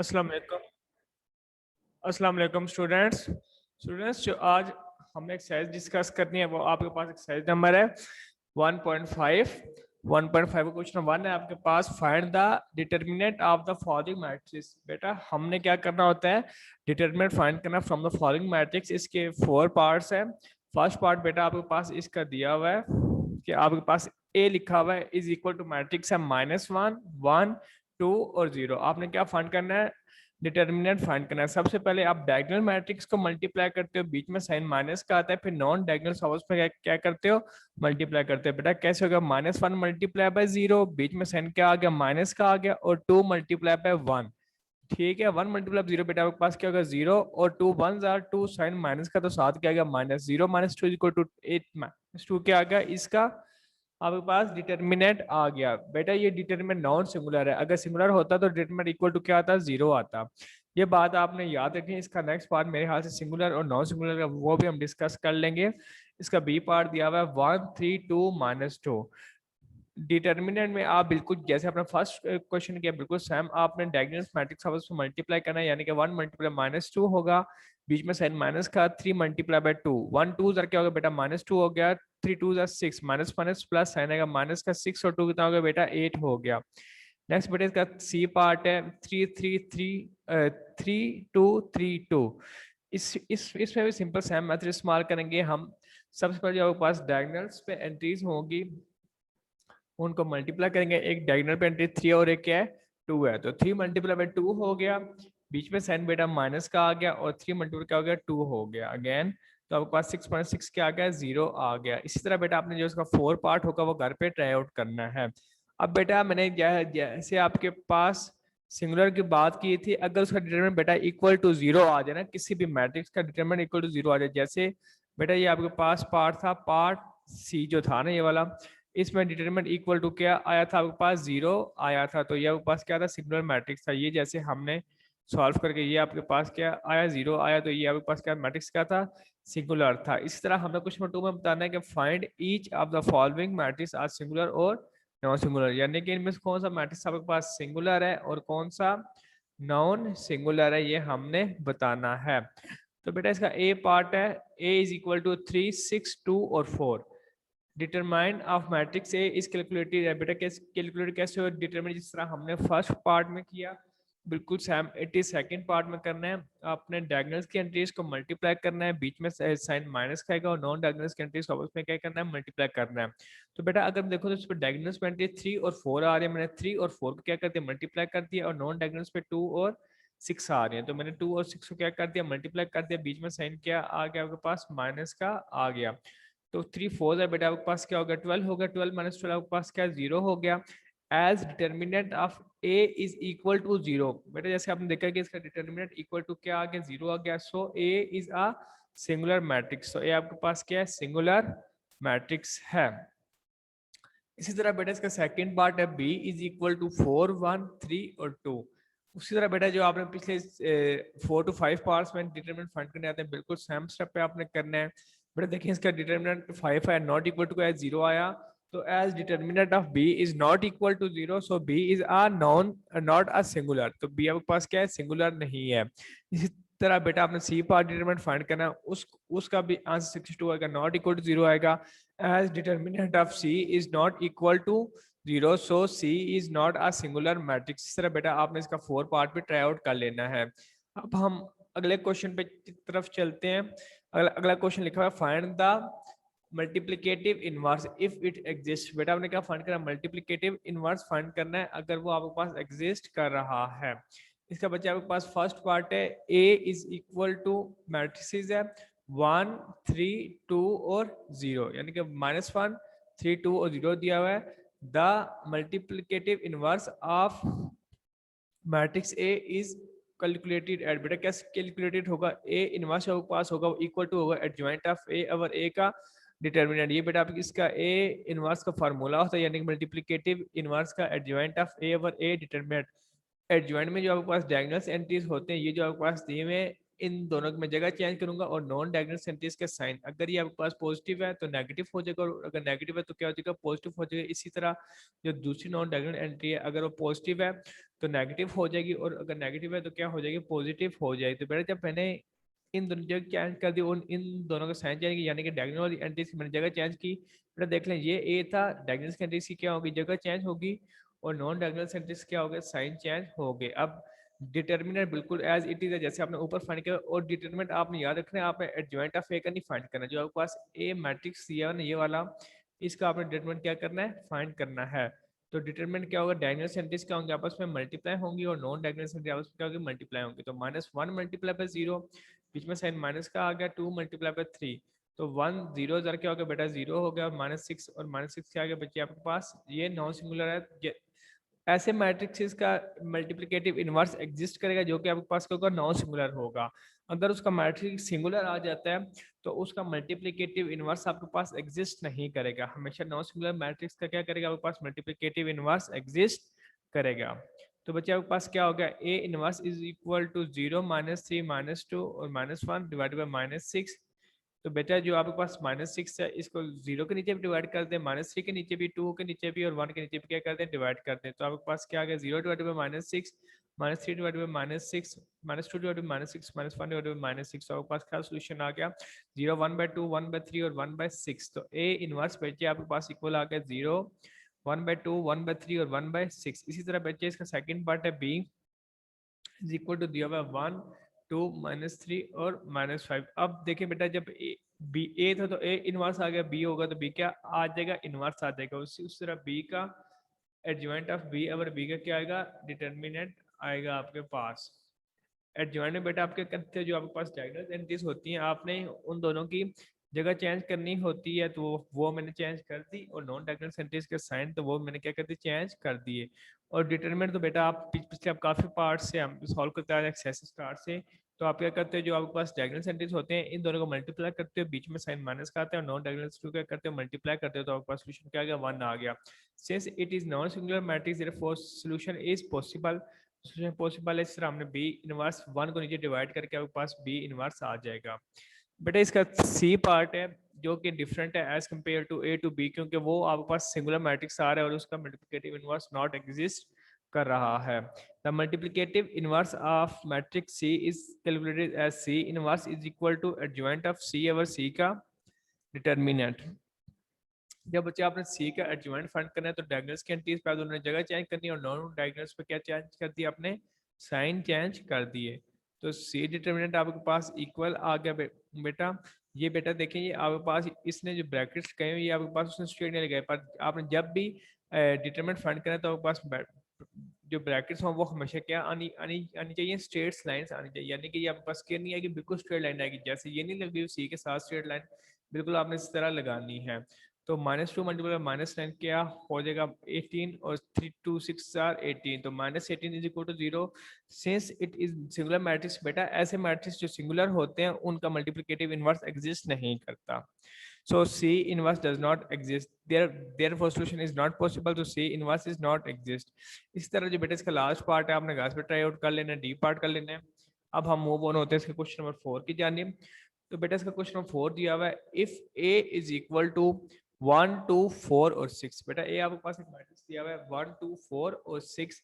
अस्सलाम वालेकुम। अस्सलाम वालेकुम स्टूडेंट्स जो आज हमने एक्सरसाइज डिस्कस करनी है वो आपके पास एक्सरसाइज नंबर है 1.5। 1.5 का क्वेश्चन 1 है आपके पास। Find the determinant of the following matrix. बेटा हमने क्या करना होता है, डिटर्मिनेंट फाइंड करना फ्रॉम द फॉलोइंग मैट्रिक्स। इसके 4 पार्ट्स हैं। फर्स्ट पार्ट बेटा आपके पास इसका दिया हुआ है कि आपके पास ए लिखा हुआ है इज इक्वल टू मैट्रिक्स है -1 1 2 और 0। आपने क्या फाइंड करना है, डिटर्मिनेंट फाइंड करना है। सबसे पहले आप डायगोनल मैट्रिक्स को मल्टीप्लाई करते हो, बीच में साइन माइनस का आता है, फिर नॉन डायगोनल सॉल्व्स में क्या करते हो, मल्टीप्लाई करते हो। बेटा कैसे होगा, -1 मल्टीप्लाई बाय 0, बीच में साइन क्या आ गया, माइनस का आ गया, और 2 मल्टीप्लाई बाय 1। ठीक है, 1 मल्टीप्लाई 0 बेटा आपके पास क्या होगा 0, और 2 1 आर 2, साइन माइनस का तो साथ क्या आ गया -0 -2 इक्वल टू 8 -2 क्या आ गया इसका आपके पास डिटर्मिनेंट आ गया। बेटा ये डिटर्मिनेंट नॉन सिंगुलर है, अगर सिंगुलर होता तो डिटर्मिनेंट इक्वल टू क्या आता, 0 आता। ये बात आपने याद रखनी है। इसका नेक्स्ट पार्ट मेरे ख्याल से सिंगुलर और नॉन सिंगुलर का वो भी हम डिस्कस कर लेंगे। इसका बी पार्ट दिया हुआ है 1 3 2 -2। डिटर्मिनेंट में आप बिल्कुल जैसे अपना फर्स्ट क्वेश्चन किया बिल्कुल सेम आपने डायगोनल मैट्रिक्स आपस में मल्टीप्लाई करना है, यानी कि 1 मल्टीप्लाई -2 होगा, बीच में साइन माइनस का, 3 मल्टीप्लाई बाय 2, 1 2 क्या हो गया बेटा -2 हो गया, 3 2 6, माइनस माइनस प्लस साइन आएगा माइनस का 6 और 2 कितना हो गया बेटा 8 हो गया। नेक्स्ट बेटा इसका सी पार्ट है 3 3 3 3 2 3 2। इसमें भी सिंपल सेम मेथड इस्तेमाल करेंगे हम। सबसे पहले आपके पास डायगोनल्स पे एंट्रीज होंगी, उनको मल्टीप्लाई करेंगे। एक डायगोनल पे एंट्री 3 और एक क्या है 2 है, तो 3 मल्टीप्लाई बाय 2 हो गया, बीच में साइन बेटा माइनस का आ गया, और 3 मल्टीप्लाई क्या हो गया 2 हो गया अगेन। तो आपके पास 6.6 क्या आ गया 0 आ गया। इसी तरह बेटा आपने जो इसका 4 पार्ट होगा वो घर पे ट्राई आउट करना है। अब बेटा मैंने जैसे आपके पास सिंगुलर की बात की थी, अगर उसका डिटरमिनेंट बेटा इक्वल टू 0 आ जाए ना, किसी भी मैट्रिक्स का डिटरमिनेंट इक्वल टू 0 आ जाए, जैसे बेटा ये आपके पास पार्ट था, पार्ट सी जो था ना ये वाला, इसमें डिटरमिनेंट इक्वल टू क्या आया था आपके पास 0 आया था, तो ये आपके पास क्या था सिंगुलर मैट्रिक्स था। ये जैसे हमने सॉल्व करके ये आपके पास क्या आया 0 आया, तो ये आपके पास क्या मैट्रिक्स क्या था सिंगुलर था। इसी तरह हमें क्वेश्चन नंबर 2 में बताना है कि find each of the following matrix are singular और नॉन सिंगुलर, यानी कि इनमें से कौन सा मैट्रिक्स आपके पास सिंगुलर है और कौन सा नॉन सिंगुलर है, ये हमने बताना है। तो बेटा इसका ए पार्ट है, ए इज इक्वल टू 3 6 2 और 4। Determine of matrix A is calculated है। बेटा कैलकुलेट कैसे हो, डिटरमाइन जिस तरह हमने फर्स्ट पार्ट में किया बिल्कुल सेम 82nd पार्ट में करना है। आपने डायगोनल्स की एंट्रीज को मल्टीप्लाई करना है, बीच में साइन माइनस का आएगा, और नॉन डायगोनल्स की एंट्रीज को आपस में क्या करना है मल्टीप्लाई करना है। तो बेटा अगर देखो तो इस पर डायगोनल्स पे एंट्री 3 और 4 आ रही है, मैंने 3 और 4 को क्या कर दिया मल्टीप्लाई कर दिया, और नॉन डायगोनल्स पे 2 और 6 आ रही है, तो मैंने 2 और 6 को क्या कर दिया मल्टीप्लाई कर दिया, बीच में साइन क्या आ गया आपके पास माइनस का आ गया। तो 3 4 है बेटा आपके पास क्या होगा 12 होगा, 12 -12 आपके पास क्या 0 हो गया। As determinant of A is equal to 0, बेटा जैसे आपने देखा कि इसका डिटर्मिनेंट इक्वल टू क्या आ गया 0 आ गया, सो ए इज अ सिंगुलर मैट्रिक्स। तो ए आपके पास क्या है सिंगुलर मैट्रिक्स है। इसी तरह बेटा इसका सेकंड पार्ट है बी इज इक्वल टू 4 1 3 और 2। उसी तरह बेटा जो आपने पिछले 4 to 5 पार्ट्स में डिटरमिनेंट फाइंड करने आते हैं बिल्कुल सेम स्टेप पे आपने करना है। बेटा देखिए इसका डिटरमिनेंट 5 है, नॉट इक्वल टू एज 0 आया, तो as determinant of B is not equal to 0, so B is a non not a singular, तो बी आपके पास क्या है सिंगुलर नहीं है। इसी तरह बेटा आपने सी पार्ट डिटरमिनेंट फाइंड करना है, उसका भी आंसर 62 आएगा, नॉट इक्वल टू 0 आएगा। as determinant of C is not equal to 0, so C is not a singular matrix। इस तरह बेटा आपने इसका 4 पार्ट भी ट्राई आउट कर लेना है। अब हम अगले क्वेश्चन पे की तरफ चलते हैं। अगला क्वेश्चन लिखा हुआ है find the multiplicative inverse if it exist. बेटा आपने क्या फाइंड करना है मल्टीप्लिकेटिव इनवर्स फाइंड करना है अगर वो आपके पास एग्जिस्ट कर रहा है। इसका बच्चा आपके पास फर्स्ट पार्ट है A is equal to matrices है 1 3 2 और 0, यानी कि -1 3 2 और 0 दिया हुआ है। The multiplicative inverse of matrix A is calculated at. बेटा कैसे कैलकुलेटेड होगा, ए इनवर्स आपके पास होगा इक्वल टू होगा एडजॉइंट ऑफ ए ओवर ए का डिटर्मिनेंट। ये बेटा आप इसका ए इनवर्स का फार्मूला होता है, यानी कि मल्टीप्लिकेटिव इनवर्स का adjoint of A over A determinant. Adjoint में जो आपके पास डायगोनल्स एंट्रीज होते हैं, ये जो आपके पास दिए हुए इन दोनों में जगह चेंज करूंगा और नॉन डायगोनल एंट्रीज के साइन, अगर ये आपके पास पॉजिटिव है तो नेगेटिव हो जाएगा, और अगर नेगेटिव है तो क्या हो जाएगा, पॉजिटिव हो जाएगा। इसी तरह जो दूसरी नॉन डायगोनल एंट्री है, अगर वो पॉजिटिव है तो नेगेटिव हो जाएगी, और अगर नेगेटिव है तो क्या हो जाएगी, पॉजिटिव हो जाएगी। तो बेटा जब मैंने इन दोनों जगह चेंज कर दी और इन दोनों का साइन चेंज किया, यानी कि डायगोनल वाली एंट्रीज की मैंने जगह चेंज की। बेटा देख लें, ये ए था, डायगोनल एंट्रीज की क्या होगी, जगह चेंज होगी, और नॉन डायगोनल एंट्रीज क्या हो गए, साइन चेंज हो गए। अब डिटर्मिनेंट बिल्कुल एज इट इज है, जैसे आपने ऊपर फाइंड किया, और डिटर्मिनेंट आपने याद रखना है, आपने एडजॉइंट ऑफ ए का नहीं फाइंड करना, जो आपके पास ए मैट्रिक्स दिया है ना ये वाला, इसका आपने डिटर्मिनेंट क्या करना है, फाइंड करना है। तो डिटरमिनेंट क्या होगा, डायगोनल एंट्रीज क्या होंगे, आपस में मल्टीप्लाई होंगी, और नॉन डायगोनल एंट्रीज आपस में क्या होगी, मल्टीप्लाई होंगी। तो -1 मल्टीप्लाई बाय 0, बीच में साइन माइनस का आ गया, 2 मल्टीप्लाई बाय 3, तो 1 0 इधर क्या हो गया बेटा, 0 हो गया, -6, और -6 क्या आ गया बच्चे आपके पास, ये नॉन सिंगुलर है। ऐसे मैट्रिक्स का मल्टीप्लिकेटिव इनवर्स एग्जिस्ट करेगा जो कि आपके पास क्या होगा, नॉन सिंगुलर होगा। अगर उसका मैट्रिक्स सिंगुलर आ जाता है तो उसका मल्टीप्लिकेटिव इनवर्स आपके पास एग्जिस्ट नहीं करेगा। हमेशा नॉन सिंगुलर मैट्रिक्स का क्या करेगा, आपके पास मल्टीप्लिकेटिव इनवर्स एग्जिस्ट करेगा। तो बच्चे आपके पास क्या हो गया, A inverse is equal to 0 -3 -2 और -1 डिवाइडेड बाय -6। तो बेटा जो आपके पास -6 है, इसको 0 के नीचे भी डिवाइड कर दें, -3 के नीचे भी, 2 के नीचे भी और 1 के नीचे भी क्या कर दें, डिवाइड कर दें। तो आपके पास क्या आ गया, 0 divided by -6, -3 divided by -6, -2 divided by -6, -1 divided bye -6। तो आपके पास क्या सोल्यूशन आ गया, 0 1/2 1/3 और 1/6। तो ए इनवर्स बच्चे आपके पास इक्वल आ गया 0 1/2 1/3 और 1/6। इसी तरह बच्चे इसका सेकंड पार्ट है बी इज इक्वल टू दिया हुआ 1 2 -3 और -5। अब देखिए बेटा, जब बी ए था तो ए इनवर्स आ गया, बी होगा तो बी क्या आ जाएगा, इनवर्स आ जाएगा। उस तरह बी का एडजॉइंट ऑफ बी, अगर बी का क्या आएगा, डिटर्मिनेंट आएगा आपके पास। एडजॉइंट में बेटा आपके करते हैं, जो आपके पास डायगोनल एंट्रीज होती हैं, आपने उन दोनों की जगह चेंज करनी होती है, तो वो मैंने चेंज कर दी, और नॉन डायगोनल एंट्रीज के साइन तो वो मैंने क्या कर दी, चेंज कर दिए। और डिटरमिनेंट तो बेटा आप पिछले आप काफी पार्ट से हम सॉल्व करते हैं, एक्सेस स्टार्ट से। तो आप क्या करते हो, जो आपके पास डायगोनल एंट्रीज होते हैं इन दोनों को मल्टीप्लाई करते हो, बीच में साइन माइनस का आता है, और नॉन डायगोनल क्या करते हो, मल्टीप्लाई करते हो, तो आपके पास सोल्यूशन क्या आ गया, 1 आ गया। Since it is non singular matrix therefore solution is possible. Solution possible है, इस तरह हमने बी इनवर्स 1 को नीचे डिवाइड करके आपके पास बी इनवर्स आ जाएगा। बेटा इसका सी पार्ट है जो कि डिफरेंट है as compare to A to B, क्योंकि वो आपके पास सिंगुलर मैट्रिक्स आ रहा है और उसका मल्टीप्लिकेटिव इनवर्स नॉट एग्जिस्ट कर रहा है। The multiplicative inverse of matrix C is calculated as C inverse is equal to adjoint of C over C का डिटर्मिनेंट। जब बच्चे आपने सी का एडजॉइंट फाइंड करना है तो डायगोनल्स की एंट्रीज पे उन्होंने जगह चेंज करनी है, और नॉन डायगोनल्स पे क्या चेंज कर दिया आपने, साइन चेंज कर दिए। तो सी डिटर्मिनेंट आपके पास इक्वल आ गया बेटा। ये बेटा देखिए, ये आपके पास इसने जो ब्रैकेट्स कहे ये आपके पास उसने स्ट्रेट नहीं लगाए, पर आपने जब भी डिटर्मिनेंट फाइंड करना है तो आपके पास जो ब्रैकेट्स हो वो हमेशा क्या आनी आनी आनी चाहिए, स्ट्रेट लाइंस आनी चाहिए। यानी कि ये आपके पास क्या नहीं आएगी, बिल्कुल स्ट्रेट लाइन आएगी, जैसे ये नहीं लगी सी के साथ स्ट्रेट लाइन, बिल्कुल आपने इस तरह लगानी है। तो -2 मल्टीप्लाई -9 क्या हो जाएगा, 18, और 3 2 6 आर 18, तो -18 is equal to 0। Since it is singular matrix बेटा, ऐसे मैट्रिक्स जो सिंगुलर होते हैं उनका मल्टीप्लिकेटिव इनवर्स एग्जिस्ट नहीं करता। So C inverse does not exist. Therefore solution is not possible. So C inverse is not exist. इस तरह जो बेटा इसका लास्ट पार्ट है आपने घास पे ट्राई आउट कर लेना है, डी पार्ट कर लेना है। अब हम मूव ऑन होते हैं इसके क्वेश्चन नंबर 4 की जानिब। तो बेटा इसका क्वेश्चन नंबर 4 दिया हुआ है, if A is equal to 1 2 4 और 6। बेटा ए आपके पास एक मैट्रिक्स दिया हुआ है 1 2 4 और 6,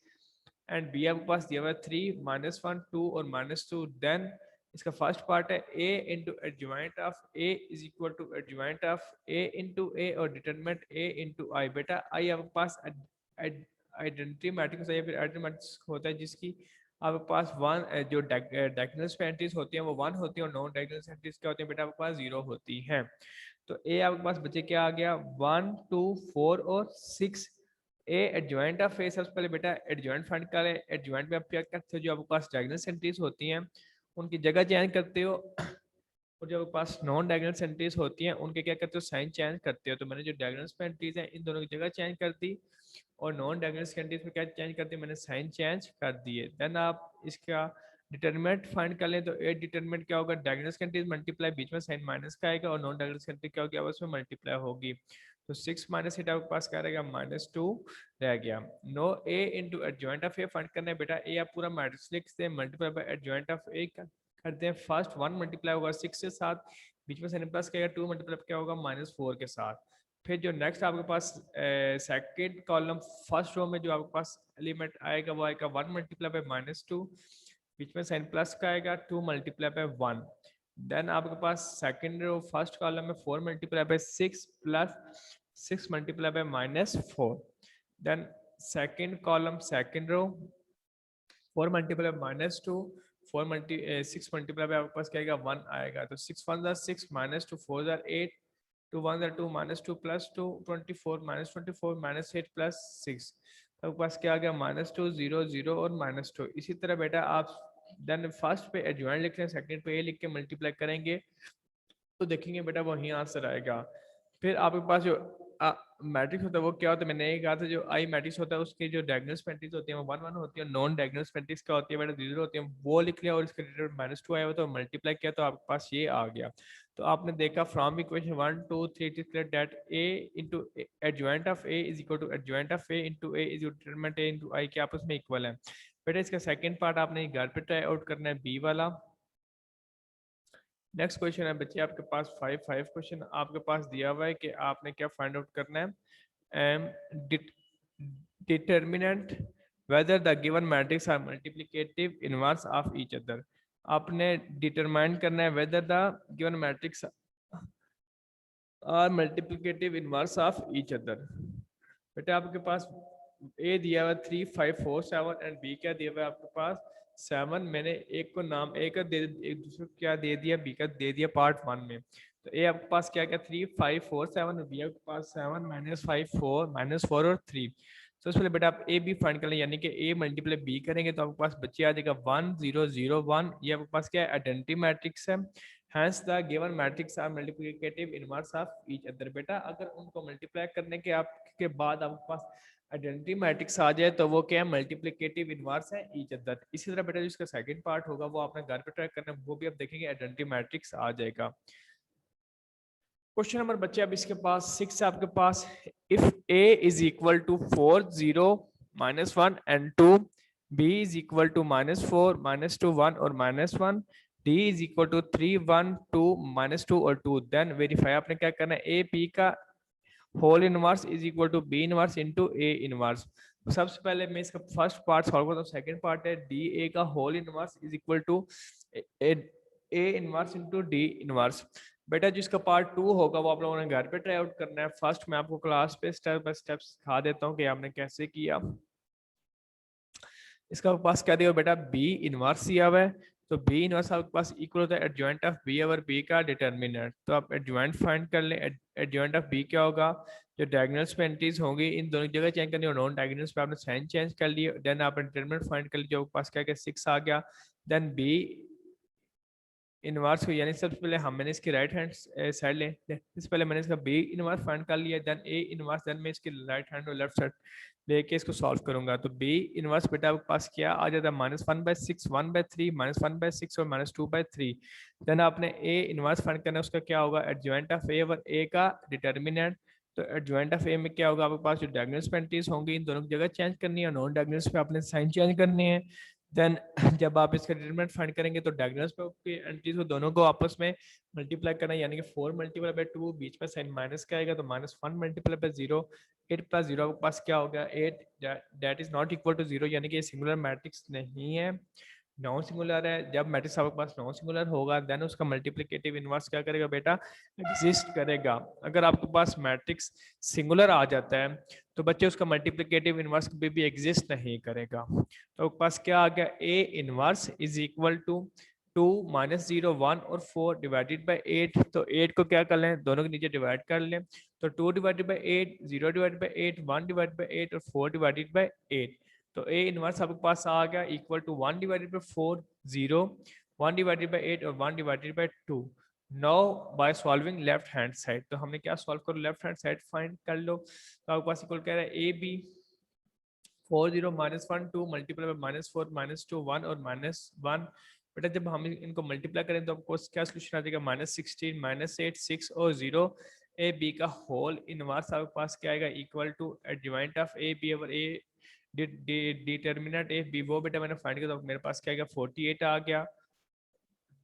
एंड बी आपके पास दिया हुआ है 3 -1 2 और -2। देन इसका फर्स्ट पार्ट है a into adjoint of a is equal to adjoint of a into a और डिटरमिनेंट a इंटू आई। बेटा आई आपके पास आइडेंटिटी मैट्रिक्स है या फिर आइडेंटिटी मैट्रिक्स होता है जिसकी आपके पास वन जो डायगोनल एंट्रीज होती हैं वो 1 होती है, और नॉन डायगोनल एंट्रीज क्या होती है बेटा, आपके पास 0 होती हैं। तो ए आपके पास बच्चे क्या आ गया, 1 2 4 और 6। ए एडजॉइंट ऑफ ए, सबसे पहले बेटा एडजॉइंट फाइंड करें। एडजॉइंट में आप क्या करते हो, जो आपके पास डायगोनल एंट्रीज होती हैं उनकी जगह चेंज करते हो, और जो आपके पास नॉन डायगोनल एंट्रीज होती हैं उनके क्या करते हो, साइन चेंज करते हो। तो मैंने जो डायगोनल एंट्रीज हैं इन दोनों की जगह चेंज कर दी, और नॉन डायगोनल एंट्रीज में क्या चेंज कर दी, मैंने साइन चेंज कर दिए। देन आप इसका डिटरमिनेंट फाइंड कर लें, तो ए डिटरमिनेंट क्या होगा, डायगोनल एंट्रीज मल्टीप्लाई, बीच में साइन माइनस का आएगा, और नॉन डायगोनल एंट्री क्या होगी, आपस में मल्टीप्लाई होगी। तो 6 - 8 आपके पास क्या रहेगा, -2 रह गया। No A into adjoint of A find करना है बेटा। ए आप पूरा मैट्रिक्स लिख से multiply by adjoint of A करते हैं। फर्स्ट 1 मल्टीप्लाई होगा 6 के साथ, बीच में साइन प्लस क्या 2 मल्टीप्लाई क्या होगा -4 के साथ। फिर जो नेक्स्ट आपके पास सेकंड कॉलम फर्स्ट रो में जो आपके पास एलिमेंट आएगा वो आएगा 1 मल्टीप्लाई बाय -2, बीच में साइन प्लस का आएगा 2 मल्टीप्लाई बाय 1। देन आपके पास सेकंड रो फर्स्ट कॉलम में 4 multiply by 6 plus 6 multiply by -4। Then second column second row 4 multiply -2, 6 multiply by आपके पास क्या आएगा 1 आएगा, तो 6 1 6 -2 4 8, 2 1 2 -2 प्लस 2 24 -24 -8 प्लस 6, तो आपके पास क्या आ गया -2 0 0 और -2। इसी तरह बेटा आप देन फर्स्ट पे एडजॉइंट लिख लें, सेकंड पे ए लिख के मल्टीप्लाई करेंगे तो देखेंगे बेटा वही आंसर आएगा। फिर आपके पास जो मैट्रिक्स होता है वो क्या होता है, मैंने ये कहा था जो आई मैट्रिक्स होता है उसके जो डायगोनल मैट्रिक्स होती है वो 1 1 होती है, नॉन डायगोनल मैट्रिक्स क्या होती है बेटा 0 होती है, वो लिख लिया और इसका रिजल्ट -2 आया हुआ तो मल्टीप्लाई किया तो आपके पास ये आ गया। तो आपने देखा from equation 1 2 3 it is clear that a into adjoint of a is equal to adjoint of a into a is equal to determinant a into i के आपस में इक्वल है। बेटा इसका सेकंड पार्ट आपने घर पे ट्राई आउट करना है बी वाला। नेक्स्ट क्वेश्चन है बच्चे आपके पास 5 क्वेश्चन आपके पास दिया हुआ है कि आपने क्या फाइंड आउट करना है, determinant whether the given matrix are multiplicative inverse of each other. आपने डिटरमाइन करना है whether the given matrix are multiplicative inverse of each other. बेटा आपके पास ए दिया हुआ 3 5 4 7 एंड बी क्या दिया हुआ है आपके पास 7। मैंने एक को नाम ए का दे एक दूसरे को क्या दे दिया बी का दे दिया पार्ट 1 में, तो ए आपके पास क्या क्या 3 5 4 7 और बी आपके पास 7 -5 4 -4 और 3। तो इसमें बेटा आप ए बी फाइंड कर लें, यानी कि ए मल्टीप्लाई बी करेंगे तो आपके पास बच्चे आ जाएगा 1 0 0 1। ये आपके पास क्या है आइडेंटिटी मैट्रिक्स है। Hence the given matrix are multiplicative inverse of each other। बेटा अगर उनको मल्टीप्लाई करने के आपके बाद आपके पास आइडेंटिटी मैट्रिक्स आ जाए तो वो क्या है मल्टीप्लिकेटिव इनवर्स है ईच अदर। इसी तरह बेटा जिसका सेकंड पार्ट होगा वो आपने घर पे ट्राई करना है, वो भी आप देखेंगे आइडेंटिटी मैट्रिक्स आ जाएगा। क्वेश्चन नंबर बच्चे अब इसके पास 6 है आपके पास, if a is equal to 4 0 -1 and 2, b is equal to -4 -2 1 और -1, d इज इक्वल टू 3 1 2 -2 और 2, देन वेरीफाई। आपने क्या करना है ए पी का whole inverse is equal to B inverse into A inverse. तो सबसे पहले मैं इसका फर्स्ट पार्ट सॉल्व करता हूँ, सेकंड पार्ट है डी ए का whole inverse is equal to A inverse into D inverse. बेटा जिसका पार्ट 2 होगा वो आप लोगों ने घर पे ट्राई आउट करना है। फर्स्ट मैं आपको क्लास पे स्टेप बाय स्टेप सिखा देता हूँ कि आपने कैसे किया। इसका पास क्या दिया बेटा बी इनवर्स दिया हुआ है, तो बी इनवर्स आपके पास इक्वल होता है एडजॉइंट ऑफ बी और बी का डिटर्मिनेंट। तो आप एडजॉइंट फाइंड कर लें। एडजॉइंट ऑफ बी क्या होगा, जो डायगोनल्स पे एंट्रीज होंगी इन दोनों जगह चेंज करनी और नॉन डायगोनल्स पे आपने साइन चेंज कर लिया। देन आपने डिटर्मिनेंट फाइंड कर लिया, जो पास क्या 6 आ गया। देन बी इनवर्स को यानी सबसे पहले हम मैंने इसकी राइट हैंड साइड ले इससे पहले मैंने इसका बी इनवर्स फाइंड कर लिया, देन ए इनवर्स, देन मैं इसकी राइट हैंड और लेफ्ट साइड लेके इसको सॉल्व करूंगा। तो बी इनवर्स बेटा आपके पास क्या आ जाता है -1/6 1/3 -1/6 और -2/3। देन आपने ए इनवर्स फाइंड करना है, उसका क्या होगा एडजॉइंट ऑफ ए और ए का डिटर्मिनेंट। तो एडजॉइंट ऑफ ए में क्या होगा आपके पास जो डायगोनल्स पे एंट्रीज होंगी इन दोनों की जगह चेंज करनी है, नॉन डायगोनल्स पे आपने साइन चेंज करनी है। देन जब आप इसका डिटरमिनेंट फाइंड करेंगे तो डायगोनल्स पे एंट्रीज को दोनों को आपस में मल्टीप्लाई करना है, यानी कि 4 मल्टीप्लाई बाय 2 बीच में साइन माइनस का आएगा तो -1 मल्टीप्लाई बाय 0 8 + 0 आपके पास क्या हो गया 8, that is not equal to 0, यानी कि ये सिंगुलर मैट्रिक्स नहीं है, नॉन सिंगुलर है। जब मैट्रिक्स आपके पास नॉन सिंगुलर होगा देन उसका मल्टीप्लिकेटिव इनवर्स क्या करेगा बेटा एग्जिस्ट करेगा। अगर आपके पास मैट्रिक्स सिंगुलर आ जाता है तो बच्चे उसका मल्टीप्लिकेटिव इनवर्स भी एग्जिस्ट नहीं करेगा। तो आपके पास क्या आ गया A inverse is equal to 2 -0 1 और 4 डिवाइडेड बाय 8। तो 8 को क्या कर लें दोनों के नीचे डिवाइड कर लें, तो 2 divided by 8 0 divided by 8 1 divided by 8 और 4 डिवाइडेड बाय 8। तो ए इनवर्स आपके पास आ गया equal to 1 divided by 4 0 1 divided by 8 और 1 divided by 2। Now by solving left hand side, तो हमने क्या सॉल्व करो लेफ्ट हैंड साइड फाइंड कर लो। तो आपके पास इक्वल क्या है ए बी 4 0 -1 2 मल्टीप्लाई बाय -4 -2 1 और -1। बेटा जब हम इनको मल्टीप्लाई करें तो आपको क्या सोल्यूशन आ जाएगा -16 -8 6 और 0। ए बी का होल इनवर्स आपके पास क्या आएगा equal to adjoint of A B और ए डिटर्मिनेंट ए बी, वो बेटा मैंने फाइंड किया तो मेरे पास क्या आएगा 48 आ गया।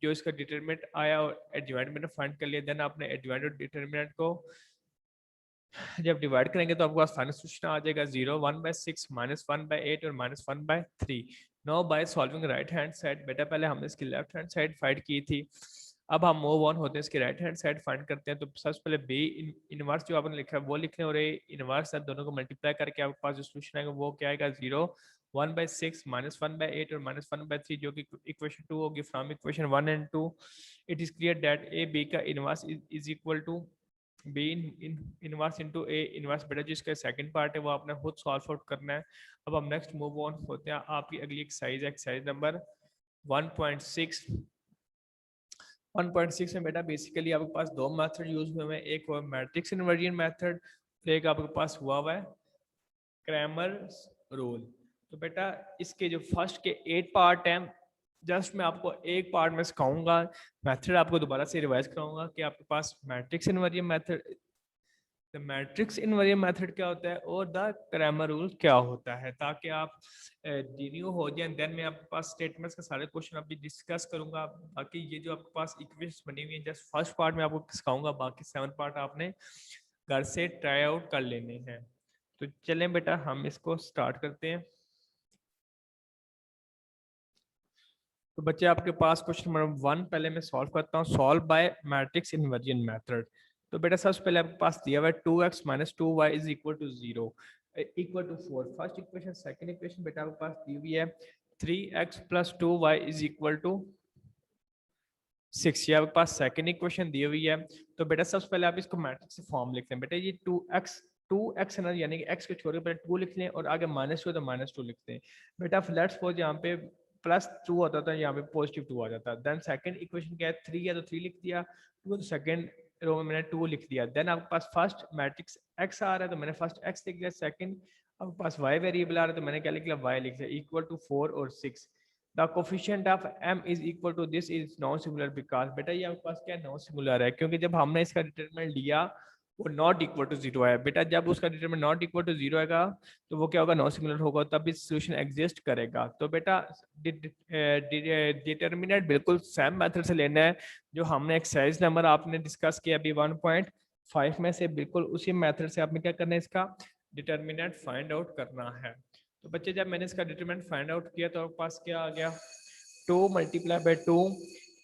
जो इसका डिटरमिनेंट आया और एडजॉइंट मैंने फाइंड कर लिया, देन आपने एडजॉइंट और डिटरमिनेंट को जब डिवाइड करेंगे तो आपके पास फाइनल सॉल्यूशन आ जाएगा 0, 1/6 -1/8 और -1/3। Now by solving right hand side, बेटा पहले हमने इसकी लेफ्ट हैंड साइड फाइंड की थी, अब हम मूव ऑन होते हैं इसकी राइट हैंड साइड फाइंड करते हैं। तो सबसे पहले बी इनवर्स जो आपने लिखा है वो लिख लें और ए इनवर्स है, दोनों को मल्टीप्लाई करके आपके पास जो सॉल्यूशन आएगा वो क्या आएगा 0, 1/6 -1/8 और -1/3, जो कि इक्वेशन 2 होगी from equation 1 and 2। It is clear that A B का inverse is equal to B inverse into A inverse. बेटा जिसका सेकंड पार्ट है वो आपने खुद सॉल्व आउट करना है। अब हम नेक्स्ट मूव ऑन होते हैं, आपकी अगली एक्सरसाइज है एक्सरसाइज नंबर 1.6। 1.6 में बेटा बेसिकली आपके पास दो मेथड यूज हुए हैं, एक हुआ मैट्रिक्स इन्वर्जन मेथड, एक आपके पास हुआ है क्रैमर रूल। तो बेटा इसके जो फर्स्ट के 8 पार्ट हैं, जस्ट मैं आपको एक पार्ट में सिखाऊंगा, मेथड आपको दोबारा से रिवाइज कराऊंगा कि आपके पास matrix inversion method, the matrix inversion method क्या होता है और द क्रैमर रूल क्या होता है, ताकि आप रिन्यू हो जाए। देन मैं आपके पास स्टेटमेंट्स के सारे क्वेश्चन अभी डिस्कस करूंगा। बाकी ये जो आपके पास इक्वेशंस बनी हुई है जस्ट फर्स्ट पार्ट में आपको सिखाऊंगा, बाकी 7 पार्ट आपने घर से ट्राई आउट कर लेने हैं। तो चलें बेटा हम इसको स्टार्ट करते हैं। तो बच्चे आपके पास क्वेश्चन नंबर 1 पहले मैं सॉल्व करता हूँ, solve by matrix inversion method. तो बेटा सबसे पहले आपके पास दिया हुआ है 2x - 2y is equal to 0 equal to 4। First equation, second equation बेटा आपके पास दी हुई है 3x + 2y is equal to 6, ये आपके पास सेकंड इक्वेशन दी हुई है। तो बेटा सबसे पहले आप इसको मैट्रिक्स फॉर्म लिखते हैं। बेटा ये 2x है ना, यानी कि x को छोड़ के पहले 2 लिख लें और आगे -2 तो -2 लिखते हैं। बेटा लेट्स सपोज यहाँ पे +2 होता था, यहाँ पे +2 आ जाता। देन सेकंड इक्वेशन क्या है, 3 है तो 3 लिख दिया, 2 तो सेकंड रो में मैंने 2 लिख दिया। देन आपके पास फर्स्ट मैट्रिक्स x आ रहा है तो मैंने फर्स्ट x लिख दिया, सेकंड आपके पास y वेरिएबल आ रहा है तो मैंने क्या लिख लिया, y लिख दिया, इक्वल टू 4 और 6। The coefficient of m is equal to this is non singular because बेटा ये आपके पास क्या नॉन सिंगुलर है, क्योंकि जब हमने इसका डिटरमिनेंट लिया वो नॉट इक्वल टू 0 है। बेटा जब उसका डिटरमिनेंट नॉट इक्वल टू 0 आएगा तो वो क्या होगा, नॉन सिंगुलर होगा, तब इस सॉल्यूशन एग्जिस्ट करेगा। तो बेटा डिटरमिनेंट बिल्कुल सेम मेथड से लेना है जो हमने एक्सरसाइज नंबर आपने डिस्कस किया अभी 1.5 में से, बिल्कुल उसी मेथड से आपने क्या करना है, इसका डिटरमिनेंट फाइंड आउट करना है। तो बच्चे जब मैंने इसका डिटरमिनेंट फाइंड आउट किया तो आपके पास क्या आ गया, 2 × 2,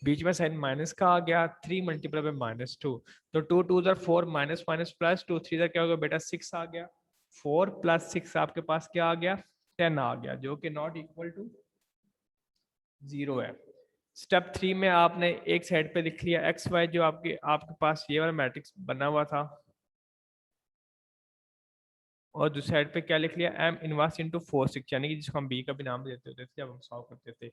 बीच में साइन माइनस का आ गया, 3 × -2, तो 2 2 4 माइनस माइनस प्लस 2 3 क्या होगा बेटा 6 आ गया, 4 + 6 आपके पास क्या आ गया 10 आ गया, जो कि नॉट इक्वल टू 0 है। स्टेप 3 में आपने एक साइड पे लिख लिया एक्स वाई, जो आपके पास ये वाला मैट्रिक्स बना हुआ था, और दूसरी साइड पे क्या लिख लिया m इनवर्स इंटू 4 6, यानी कि जिसको हम b का भी नाम देते थे जब हम सॉल्व करते थे।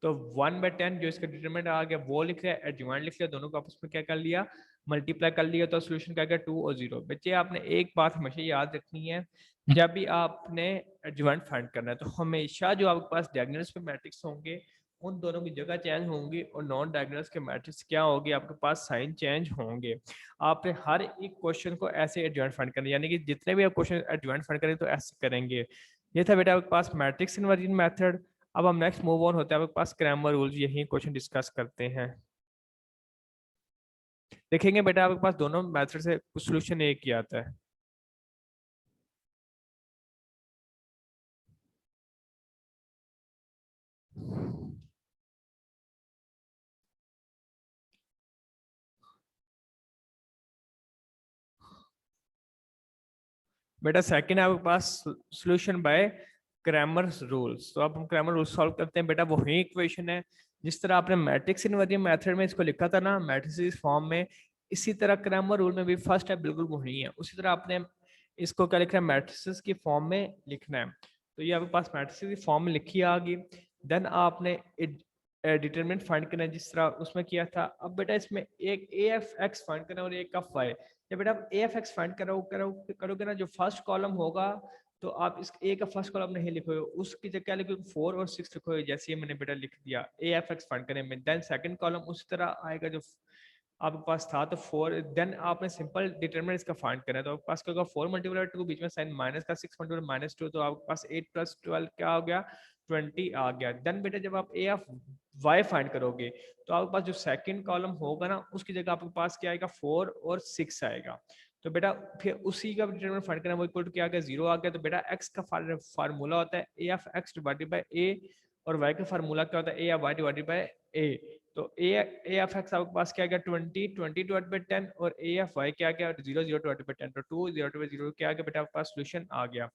तो 1/10 जो इसका डिटरमिनेंट आ गया वो लिख लिया, एडजॉइंट लिख लिया, दोनों को आपस में क्या कर लिया, मल्टीप्लाई कर लिया, तो सोल्यूशन क्या गया 2 और 0। बच्चे आपने एक बात हमेशा याद रखनी है, जब भी आपने एडजॉइंट फाइंड करना है तो हमेशा जो आपके पास डायगोनल्स पे मैट्रिक्स होंगे उन दोनों की जगह चेंज होंगी, और नॉन डायगोनल्स के मैट्रिक्स क्या होगी, आपके पास साइन चेंज होंगे। आपने हर एक क्वेश्चन को ऐसे एडजॉइंट फाइंड करना है, यानी कि जितने भी आप क्वेश्चन एडजॉइंट फाइंड करें तो ऐसे करेंगे। ये था बेटा आपके पास मैट्रिक्स इन्वर्जन मेथड। अब हम नेक्स्ट मूव ऑन होते हैं आपके पास क्रैमर रूल्स, यही क्वेश्चन डिस्कस करते हैं। देखेंगे बेटा आपके पास दोनों मेथड से कुछ सोल्यूशन एक ही आता है। बेटा सेकंड है आपके पास सॉल्यूशन बाय क्रैमर्स रूल्स। तो अब हम क्रैमर रूल्स सॉल्व करते हैं। बेटा वही इक्वेशन है जिस तरह आपने मैट्रिक्स इन्वर्जन मेथड में इसको लिखा था ना, मैट्रिक्स फॉर्म में, इसी तरह क्रैमर रूल में भी फर्स्ट है बिल्कुल वही है, उसी तरह आपने इसको क्या लिखना है, मैट्रिक्स की फॉर्म में लिखना है। तो ये आपके पास मैट्रिक्स की फॉर्म में लिखी आ गई। देन आपने डिटरमिनेंट फाइंड करना है जिस तरह उसमें किया था। अब बेटा इसमें एक ए एफ एक्स फाइंड करना है और एक एफ वाई। जब बेटा आप ए एफ एक्स फाइंड करोगे ना, जो फर्स्ट कॉलम होगा तो आप इस ए का फर्स्ट कॉलम नहीं लिखोगे, उसकी जगह क्या लिखोगे 4 और 6 लिखोगे, जैसे ही मैंने बेटा लिख दिया ए एफ एक्स फाइंड करने में। देन सेकंड कॉलम उसी तरह आएगा जो आपके पास था, तो 4। देन आपने सिंपल डिटरमिनेंट इसका फाइंड करना है, तो आपके पास क्या होगा 4 × 2, बीच में साइन माइनस का, 6 × -2, तो आपके पास 8 + 12 क्या हो गया 20 आ गया। देन बेटा जब आप ए ऑफ y फाइंड करोगे तो आपके पास जो सेकंड कॉलम होगा ना उसकी जगह आपके पास क्या आएगा 4 और 6 आएगा। तो बेटा फिर उसी का डिटरमिनेंट फाइंड करना, वो इक्वल टू क्या आ गया 0 आ गया। तो बेटा x का फार्मूला होता है a of x divided by a और y का फार्मूला क्या होता है a of y divided by a। तो a ऑफ x आपके पास क्या आ गया 20 डिवाइडेड बाय 10 और a ऑफ y क्या आ गया 0 डिवाइडेड बाय 10। तो 2 0 डिवाइडेड बाय 0 क्या आ गया बेटा आपके पास सॉल्यूशन आ गया।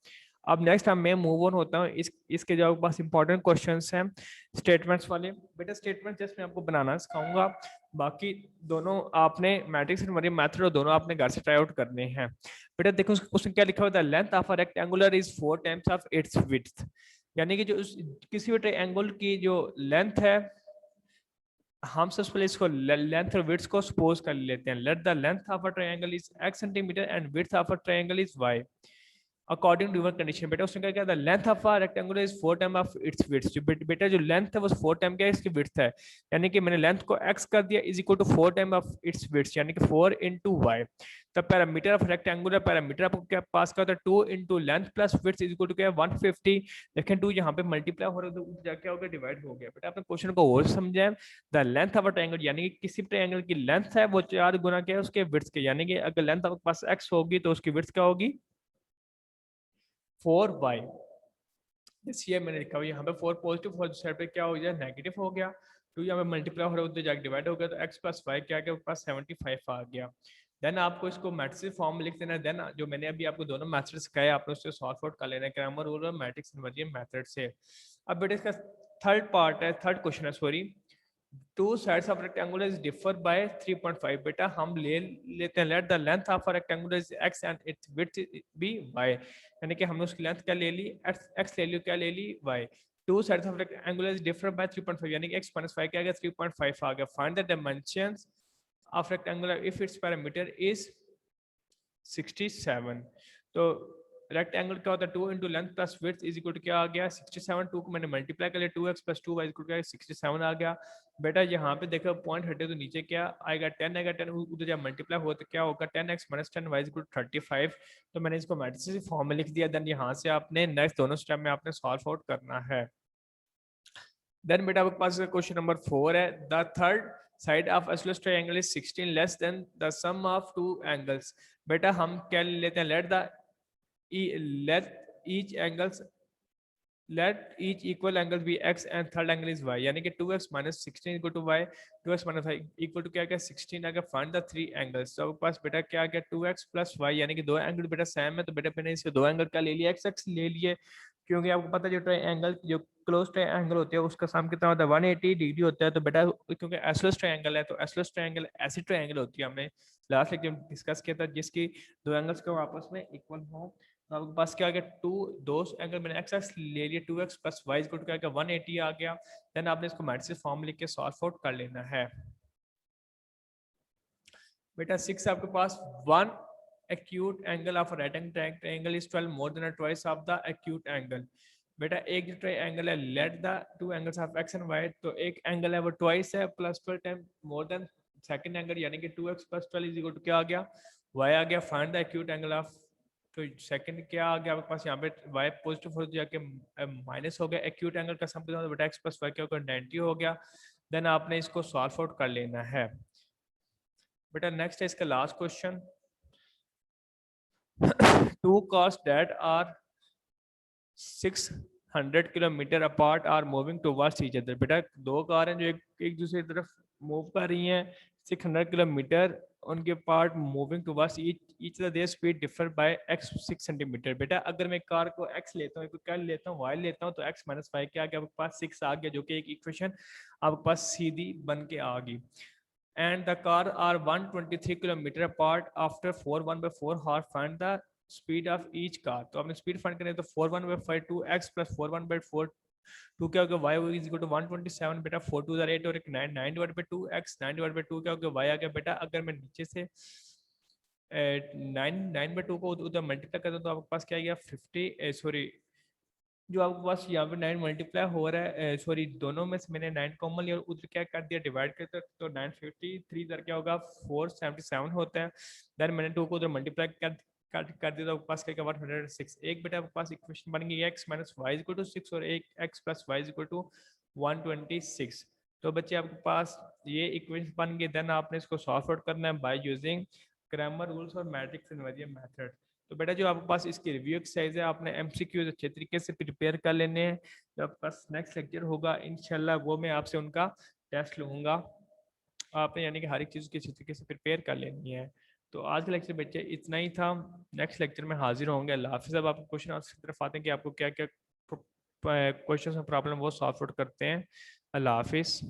अब नेक्स्ट मैं मूव ऑन होता हूँ इसके जो आपके पास इंपॉर्टेंट क्वेश्चंस हैं स्टेटमेंट्स वाले। बेटा स्टेटमेंट जस्ट मैं आपको बनाना सिखाऊंगा, बाकी दोनों आपने मैट्रिक्स एंड मरी मेथड और दोनों आपने घर से ट्राई आउट करने हैं। बेटा देखो उसमें क्या लिखा होता है, length of a rectangular is 4 times of its width. यानी कि जो किसी भी ट्रायंगल की जो लेंथ है, हम सबसे पहले इसको लेंथ और विड्थ को सपोज कर लेते हैं। Let the length of a triangle is x centimetre and width of a triangle is y according to given condition. बेटा उसने क्या किया था, length of a rectangular is 4 time of its width. जो बेटा जो लेंथ है वो 4 टाइम क्या है इसकी विड्थ है, यानी कि मैंने लेंथ को x कर दिया is equal to 4 time of its width यानी कि 4 into y। तब पैरामीटर ऑफ रेक्टेंगुलर पैरामीटर आपको क्या पास का होता है 2 into length plus width is equal to क्या है 150। देखें 2 यहाँ पे मल्टीप्लाई हो रहा है तो क्या हो गया डिवाइड हो गया। बेटा आपने क्वेश्चन को और समझे, the length of a triangle यानी कि किसी ट्रायंगल की लेंथ है वो 4 गुना क्या है उसके विड्थ के, यानी कि अगर लेंथ आपके पास x होगी तो उसकी विड्थ क्या होगी 4y। ये मैंने लिखा हुआ यहाँ पे 4 पॉजिटिव 4 साइड पे क्या हो गया नेगेटिव हो गया, 2 यहाँ पे मल्टीप्लाई हो रहा है उधर जाके डिवाइड हो गया तो x प्लस वाई क्या गया पास 75 आ गया। देन आपको इसको मैट्रिक्स फॉर्म में लिख देना है। देन जो मैंने अभी आपको दोनों मैथड सिखाए आपने उससे सॉल्व आउट कर लेना है ग्रामर रूल और मैट्रिक्स इन्वर्जन मेथड से। अब बेटा इसका थर्ड पार्ट है, थर्ड क्वेश्चन है sorry, two sides of rectangular is differ by 3.5। बेटा हम ले लेते हैं let the length of a rectangular is x and its width be y, यानी कि हमने उसकी लेंथ क्या ले ली x ले ली क्या ले ली y। To sides of rectangular is differ by 3.5 यानी कि x माइनस 5 क्या आ गया 3.5 आ गया। Find the dimensions of rectangular if its parameter is 67। तो रेक्टेंगल क्या होता है 2 into length plus width is equal to क्या आ गया 67। 2 को मैंने मल्टीप्लाई कर लिया 2x plus 2y equal to 67 आ गया। बेटा यहाँ पे देखो पॉइंट हटे तो नीचे क्या आएगा 10 आएगा, 10 उधर जब मल्टीप्लाई हो तो क्या होगा 10x minus 10y equal to 35। तो मैंने इसको मैट्रिक्स फॉर्म में लिख दिया। देन यहाँ से आपने नेक्स्ट दोनों स्टेप में आपने सॉल्व आउट करना है। देन बेटा आपके पास क्वेश्चन नंबर 4 है, the third side of isosceles triangle is 16 less than the sum of two angles. बेटा हम क्या लेते हैं let each angles let each equal angle be x and third angle is y, यानी कि 2x minus 16 equal to y, 2x minus y equal to क्या क्या 16 आ गया। find the three angles। तो आपके पास बेटा क्या आ गया 2x plus y यानी कि दो एंगल बेटा सेम है, तो बेटा मैंने इसके दो एंगल क्या ले लिया x x ले लिए, क्योंकि आपको पता है जो ट्रायंगल जो क्लोज ट्रायंगल होते हैं उसका सम कितना होता है 180 डिग्री होता है। तो बेटा क्योंकि आइसोसेलेस ट्रायंगल है तो आइसोसेलेस ट्रायंगल ऐसी ट्रायंगल होती है, हमने लास्ट लेक्चर में डिस्कस किया था जिसकी दो एंगल्स को आपस में इक्वल हो। तो आपके पास क्या आ गया दो एंगल मैंने एक्स एक्स ले लिया 2x plus y equal to क्या आ गया 180 आ गया। देन आपने इसको मैट्रिक्स फॉर्म लिख के सॉल्व आउट कर लेना है। बेटा 6 आपके पास one acute angle of a right triangle is 12 more than a twice of the acute angle। बेटा एक जो ट्रायंगल है let the two angles of x and y, तो एक एंगल है वो ट्वाइस है plus 12 time more than second angle यानी कि 2x plus 12 is equal to क्या आ गया y आ गया। Find the acute angle of, तो सेकंड क्या आ गया आपके पास यहाँ पे y पॉजिटिव हो जाके माइनस हो गया। एक्यूट एंगल का सम कितना बेटा x प्लस y क्या होगा 90 हो गया। देन आपने इसको सॉल्व आउट कर लेना है। बेटा नेक्स्ट है इसका last question, two cars that are 600 kilometre apart are moving towards each other. बेटा दो कार हैं जो एक दूसरे की तरफ मूव कर रही हैं 600 किलोमीटर उनके part moving towards each other, there speed differ by x 6 centimetre. बेटा अगर मैं कार को x लेता हूँ क्या लेता हूँ y लेता हूँ तो x माइनस वाई क्या आ गया आपके पास 6 आ गया, जो कि एक इक्वेशन आपके पास सीधी बन के आ गई। and the car are 123 kilometre apart after 4 1/4 hour, find the speed of each car। तो आपने स्पीड फाइंड करनी है तो 4 1/5 2x प्लस 4 1/4 2 क्या होगा y इज इक्वल टू 127। बेटा 4 2 8 और एक 9 9 divide by 2x 9 divide by 2 क्या होगा y आ गया। बेटा अगर मैं नीचे से 9 9/2 को उधर मल्टीप्लाई करता हूँ तो आपके पास क्या आ गया 50 सॉरी जो आपके पास यहाँ पे 9 मल्टीप्लाई हो रहा है सॉरी दोनों में से मैंने 9 कॉमन लिया और उधर क्या कर दिया डिवाइड करते तो 953 इधर क्या होगा 477 होता है। देन मैंने 2 को उधर मल्टीप्लाई कर दिया तो आपके पास क्या 106। एक बेटा आपके पास इक्वेशन बन गई x minus y equal to 6 और एक x plus y equal to 126। तो बच्चे आपके पास ये इक्वेशन बन गई, देन आपने इसको सॉल्व आउट करना है बाय यूजिंग ग्रामर रूल्स और मैट्रिक्स इनवर्जन मेथड। तो बेटा जो आपके पास इसकी रिव्यू एक्सरसाइज है, आपने एमसीक्यूज अच्छे तरीके से प्रिपेयर कर लेने हैं। जब आपके पास नेक्स्ट लेक्चर होगा इंशाल्लाह वो मैं आपसे उनका टेस्ट लूंगा। आपने यानी कि हर एक चीज़ की अच्छी तरीके से प्रिपेयर कर लेनी है। तो आज का लेक्चर बच्चे इतना ही था। नेक्स्ट लेक्चर में हाजिर होंगे। अल्लाह हाफिज़। अब आपको क्वेश्चन आंसर की तरफ आते हैं कि आपको क्या क्या क्वेश्चन और प्रॉब्लम वो सॉल्व आउट करते हैं। अल्लाह हाफिज़।